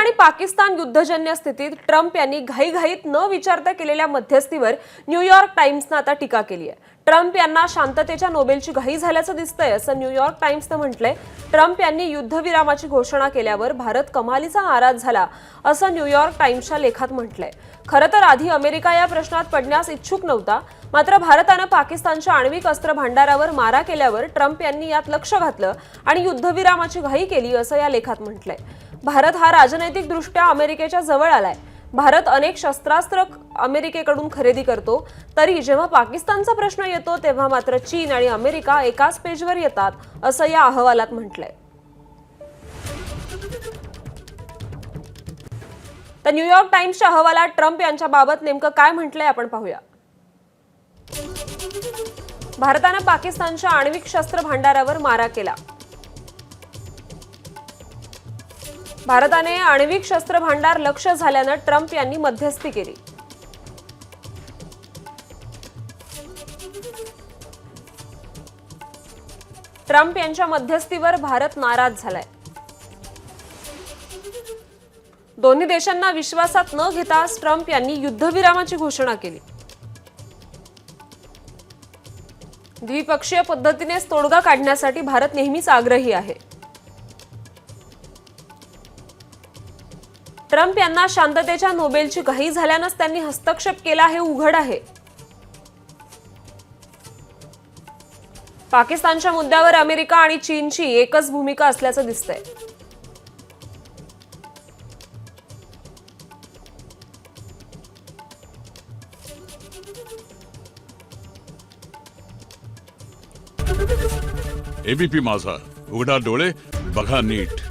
आणि पाकिस्तान युद्धजन्य स्थितीत ट्रम्प यांनी घाईघाईत न विचारता केलेल्या मध्यस्थीवर न्यूयॉर्क टाइम्सनं आता टीका केली आहे। ट्रम्प यांना शांततेच्या नोबेलची घाई झाल्याचं दिसतंय असं न्यूयॉर्क टाइम्सनं म्हटलंय। ट्रम्प यांनी युद्धविरामाची घोषणा केल्यावर भारत कमालीचा नाराज झाला असं न्यूयॉर्क टाइम्सच्या लेखात म्हटलंय। खरं तर आधी अमेरिका या प्रश्नात पडण्यास इच्छुक नव्हता, मात्र भारतानं पाकिस्तानच्या आण्विक अस्त्र भांडारावर मारा केल्यावर ट्रम्प यांनी यात लक्ष घातलं आणि युद्धविरामाची घाई केली असं या लेखात म्हटलंय। भारत हा राजनैतिकदृष्ट्या अमेरिकेच्या जवळ आलाय। भारत अनेक शस्त्रास्त्र अमेरिकेकडून खरेदी करतो, तरी जेव्हा पाकिस्तानचा प्रश्न येतो तेव्हा मात्र चीन आणि अमेरिका एकाच पेजवर येतात असं या अहवालात म्हटलंय। तर न्यूयॉर्क टाइम्सच्या अहवालात ट्रम्प यांच्या बाबत नेमकं काय म्हटलंय आपण पाहूया। भारतानं पाकिस्तानच्या आण्विक शस्त्र भांडारावर मारा केला। भारताने आण्विक शस्त्र भांडार लक्ष्य झाल्यानं ट्रम्प यांनी मध्यस्थी केली। ट्रम्प यांच्या मध्यस्थीवर भारत नाराज झालाय। दोन्ही देशांना विश्वासात न घेताच ट्रम्प यांनी युद्धविरामाची घोषणा केली। द्विपक्षीय पद्धतीनेच तोडगा काढण्यासाठी भारत नेहमीच आग्रही आहे। ट्रम्प यांना शांततेच्या नोबेलची घाई झाल्यानंच त्यांनी हस्तक्षेप केला हे उघड आहे। पाकिस्तानच्या मुद्द्यावर अमेरिका आणि चीनची एकच भूमिका असल्याचं दिसतंय। एबीपी माझा, उघडा डोळे बघा नीट।